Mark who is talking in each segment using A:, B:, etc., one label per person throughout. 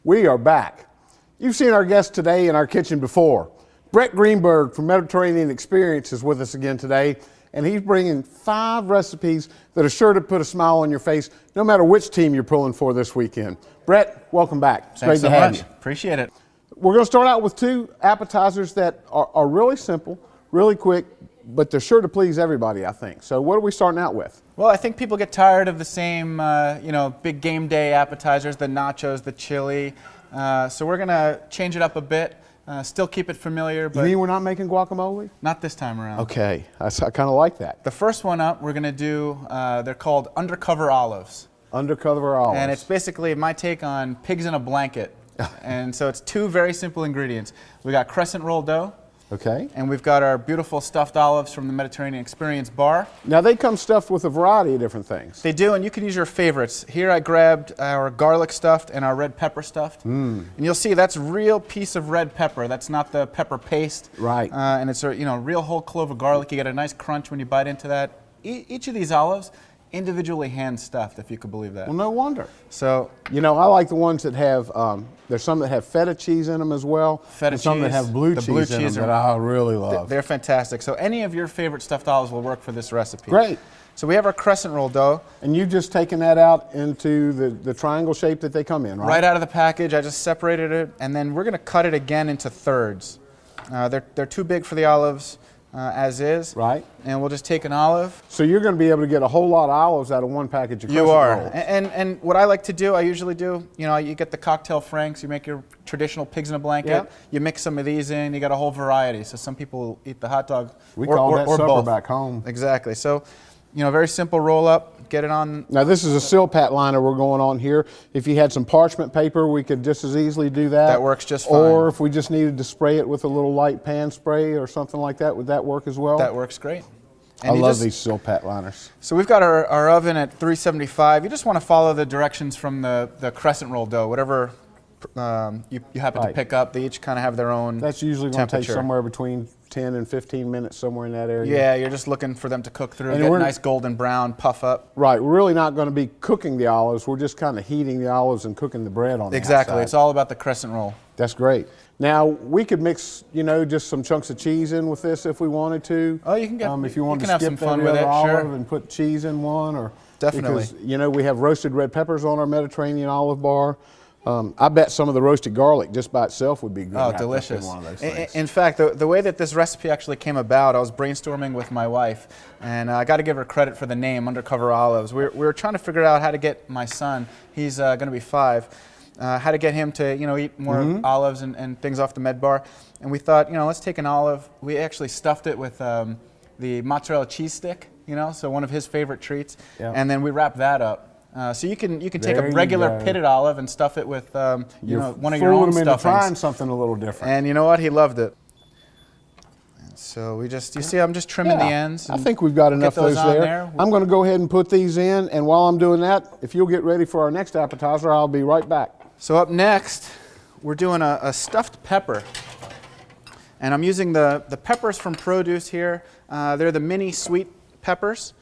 A: We are back. You've seen our guest today in our kitchen before. Brett Greenberg from Mediterranean Experience is with us again today, and he's bringing 5 recipes that are sure to put a smile on your face no matter which team you're pulling for this weekend. Brett, welcome back. It's
B: Thanks
A: great
B: so
A: to have
B: much.
A: you.
B: Appreciate it.
A: We're going to start out with 2 appetizers that are really simple, really quick, but they're sure to please everybody, I think. So what are we starting out with?
B: Well, I think people get tired of the same, big game day appetizers, the nachos, the chili. So we're going to change it up a bit, still keep it familiar. But
A: You mean we're not making guacamole?
B: Not this time around.
A: Okay, I kind of like that.
B: The first one up, we're going to do, they're called Undercover olives.
A: Undercover olives.
B: And it's basically my take on pigs in a blanket. And so it's 2 very simple ingredients. We got crescent roll dough.
A: Okay.
B: And we've got our beautiful stuffed olives from the Mediterranean Experience bar.
A: Now they come stuffed with a variety of different things.
B: They do, and you can use your favorites. Here I grabbed our garlic stuffed and our red pepper stuffed. And you'll see that's real piece of red pepper. That's not the pepper paste.
A: Right.
B: And it's a real whole clove of garlic. You get a nice crunch when you bite into that. Each of these olives individually hand stuffed, if you could believe that.
A: Well, no wonder.
B: So,
A: I like the ones that have, there's some that have feta cheese in them as well.
B: Feta
A: and some that
B: cheese,
A: have blue
B: the
A: cheese
B: blue
A: in
B: cheese
A: them that I really love.
B: they're fantastic. So any of your favorite stuffed olives will work for this recipe.
A: Great.
B: So we have our crescent roll dough.
A: And you've just taken that out into the triangle shape that they come in, right?
B: Right out of the package, I just separated it, and then we're going to cut it again into thirds. They're too big for the olives as is.
A: Right.
B: And we'll just take an olive.
A: So you're going to be able to get a whole lot of olives out of one package of crescent
B: You are.
A: rolls.
B: And what I like to do, I usually do, you get the cocktail franks, you make your traditional pigs in a blanket,
A: Yep.
B: you mix some of these in, you got a whole variety. So some people eat the hot dog
A: We
B: or,
A: call
B: or,
A: that
B: or
A: supper
B: both.
A: back home.
B: Exactly. So, very simple roll up, get it on.
A: Now this is a Silpat liner we're going on here. If you had some parchment paper, we could just as easily do that.
B: That works just fine.
A: Or if we just needed to spray it with a little light pan spray or something like that, would that work as well?
B: That works great.
A: I love these Silpat liners.
B: So we've got our oven at 375. You just want to follow the directions from the crescent roll dough, whatever you happen to pick up. They each kind of have their own
A: That's usually going to take
B: temperature.
A: somewhere between 10 and 15 minutes, somewhere in that area.
B: Yeah, you're just looking for them to cook through,
A: And
B: get
A: we're-
B: nice golden brown, puff up.
A: Right, we're really not going to be cooking the olives. We're just kind of heating the olives and cooking the bread on the
B: Exactly.
A: outside.
B: It's all about the crescent roll.
A: That's great. Now we could mix, just some chunks of cheese in with this if we wanted to.
B: Oh, you can get.
A: If you wanted
B: can
A: to
B: have
A: skip
B: some fun
A: every
B: with
A: other
B: it, sure.
A: olive and put cheese in one, or
B: Definitely.
A: because we have roasted red peppers on our Mediterranean olive bar. I bet some of the roasted garlic just by itself would be good.
B: Oh,
A: wrapped up
B: delicious.
A: In one of those things.
B: In fact, the way that this recipe actually came about, I was brainstorming with my wife, and I got to give her credit for the name, Undercover Olives. We were trying to figure out how to get my son, he's going to be 5, how to get him to eat more olives and things off the med bar. And we thought, let's take an olive. We actually stuffed it with the mozzarella cheese stick, so one of his favorite treats, and then we wrapped that up. So you can take a regular pitted olive and stuff it with one of your own
A: fooling him into
B: stuffings.
A: trying something a little different.
B: And you know what? He loved it. And so we just, you see, I'm just trimming the ends.
A: I think we've got enough of those there. I'm going to go ahead and put these in, and while I'm doing that, if you'll get ready for our next appetizer, I'll be right back.
B: So up next, we're doing a stuffed pepper. And I'm using the peppers from Produce here. They're the mini sweet peppers.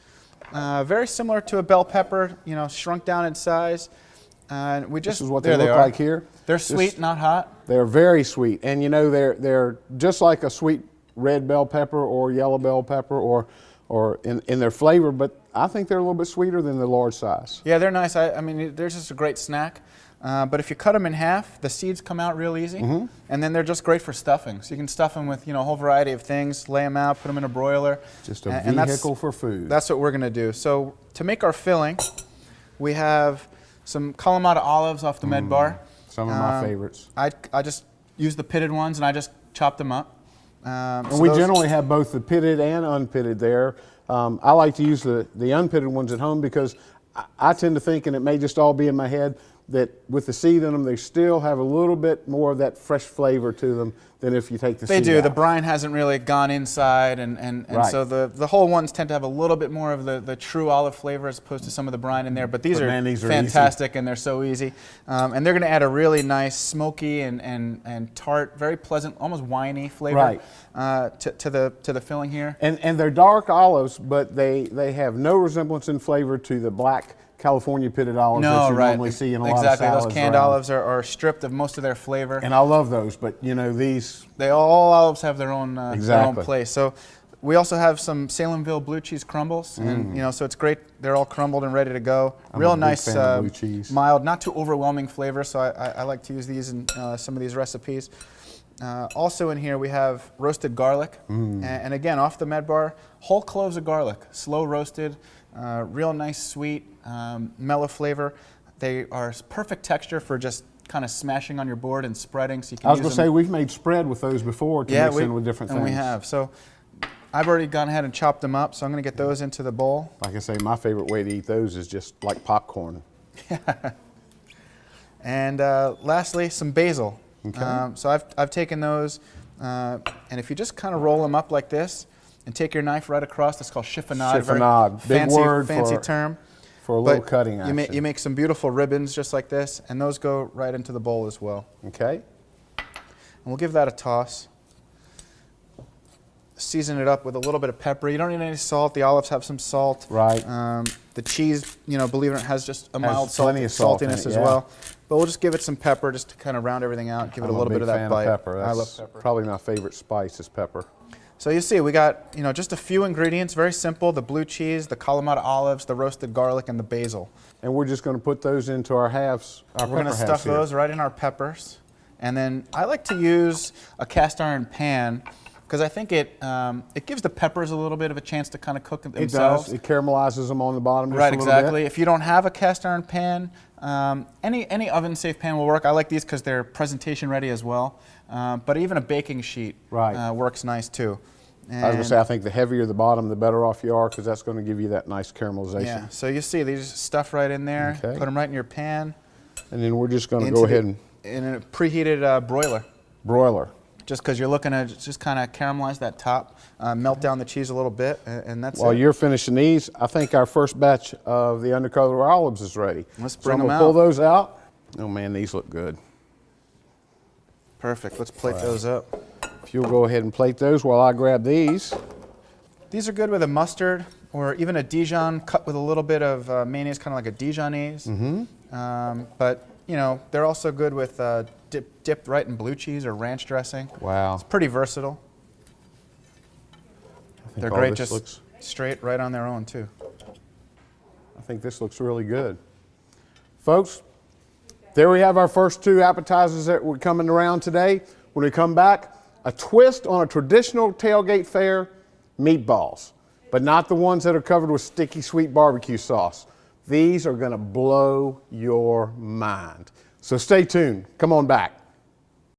B: Very similar to a bell pepper, shrunk down in size. We just,
A: This is what they look like here.
B: They're sweet, not hot.
A: They're very sweet, and they're just like a sweet red bell pepper or yellow bell pepper or in their flavor, but I think they're a little bit sweeter than the large size.
B: Yeah, they're nice. I mean, they're just a great snack. But if you cut them in half, the seeds come out real easy, and then they're just great for stuffing. So you can stuff them with a whole variety of things, lay them out, put them in a broiler.
A: Just a vehicle for food.
B: That's what we're going to do. So to make our filling, we have some Kalamata olives off the med bar.
A: Some of my favorites.
B: I just use the pitted ones and I just chop them up.
A: And we generally have both the pitted and unpitted there. I like to use the unpitted ones at home because I tend to think, and it may just all be in my head, that with the seed in them, they still have a little bit more of that fresh flavor to them than if you take the seed out.
B: They do. The brine hasn't really gone inside, and
A: Right.
B: so the whole ones tend to have a little bit more of the true olive flavor as opposed to some of the brine in there. But these are fantastic, and they're so easy. And they're going to add a really nice smoky and tart, very pleasant, almost winey flavor to the filling here.
A: And they're dark olives, but they have no resemblance in flavor to the black California pitted olives
B: No,
A: that you
B: right.
A: normally see in a lot of
B: Exactly.
A: salads
B: Those canned
A: around.
B: olives are stripped of most of their flavor.
A: And I love those, but you know, these,
B: All olives have their own
A: Exactly.
B: place. So we also have some Salemville blue cheese crumbles, and you know, so it's great. They're all crumbled and ready to go.
A: I'm
B: Real
A: a big
B: nice,
A: fan of blue cheese.
B: mild, not too overwhelming flavor. So I like to use these in some of these recipes. Also in here we have roasted garlic, and again off the med bar, whole cloves of garlic, slow roasted, real nice sweet, mellow flavor. They are perfect texture for just kind of smashing on your board and spreading. So you can
A: I was
B: use
A: going to
B: them.
A: say, we've made spread with those before to mix in with different things.
B: And we have. So I've already gone ahead and chopped them up, so I'm going to get those into the bowl.
A: Like I say, my favorite way to eat those is just like popcorn.
B: And lastly, some basil.
A: Okay.
B: So I've taken those, and if you just kind of roll them up like this and take your knife right across, that's called chiffonade.
A: Chiffonade, big word
B: fancy
A: for-
B: term.
A: For a little
B: But
A: cutting action.
B: you make some beautiful ribbons just like this, and those go right into the bowl as well.
A: Okay.
B: And we'll give that a toss. Season it up with a little bit of pepper. You don't need any salt. The olives have some salt.
A: Right.
B: The cheese, you know, believe it or not, has just a mild
A: plenty of salt in
B: saltiness
A: it,
B: as
A: yeah.
B: well. But we'll just give it some pepper just to kind of round everything out. Give it a little bit of that bite.
A: I'm a big fan of pepper.
B: I love
A: That's
B: pepper.
A: probably my favorite spice is pepper.
B: So you see, we got, you know, just a few ingredients, very simple: the blue cheese, the Kalamata olives, the roasted garlic, and the basil.
A: And we're just going to put those into our halves, our
B: We're going to
A: pepper
B: stuff
A: halves here.
B: those right in our peppers, and then I like to use a cast iron pan because I think it gives the peppers a little bit of a chance to kind of cook themselves.
A: It does. It caramelizes them on the bottom just
B: Right,
A: a little
B: exactly.
A: bit.
B: If you don't have a cast iron pan, any oven-safe pan will work. I like these because they're presentation ready as well. But even a baking sheet
A: Right.
B: works nice too.
A: I was going to say, I think the heavier the bottom, the better off you are, because that's going to give you that nice caramelization.
B: Yeah. So you see these stuff right in there.
A: Okay.
B: Put them right in your pan.
A: And then we're just going to go ahead and
B: in a preheated broiler.
A: broiler.
B: Just because you're looking to just kind of caramelize that top, melt down the cheese a little bit, and that's
A: While
B: it.
A: you're finishing these, I think our first batch of the Undercover olives is ready.
B: Let's
A: So
B: bring
A: I'm
B: them
A: gonna pull
B: out.
A: those out. Oh man, these look good.
B: Perfect. Let's plate those up.
A: If you'll go ahead and plate those while I grab these.
B: These are good with a mustard or even a Dijon cut with a little bit of mayonnaise, kind of like a Dijonnaise. But you know, they're also good with dipped right in blue cheese or ranch dressing.
A: Wow.
B: It's pretty versatile.
A: I think
B: They're
A: all
B: great
A: this
B: just
A: looks-
B: straight right on their own too.
A: I think this looks really good. Folks, there we have our first two appetizers that were coming around today. When we come back, a twist on a traditional tailgate fare, meatballs, but not the ones that are covered with sticky sweet barbecue sauce. These are going to blow your mind. So stay tuned. Come on back.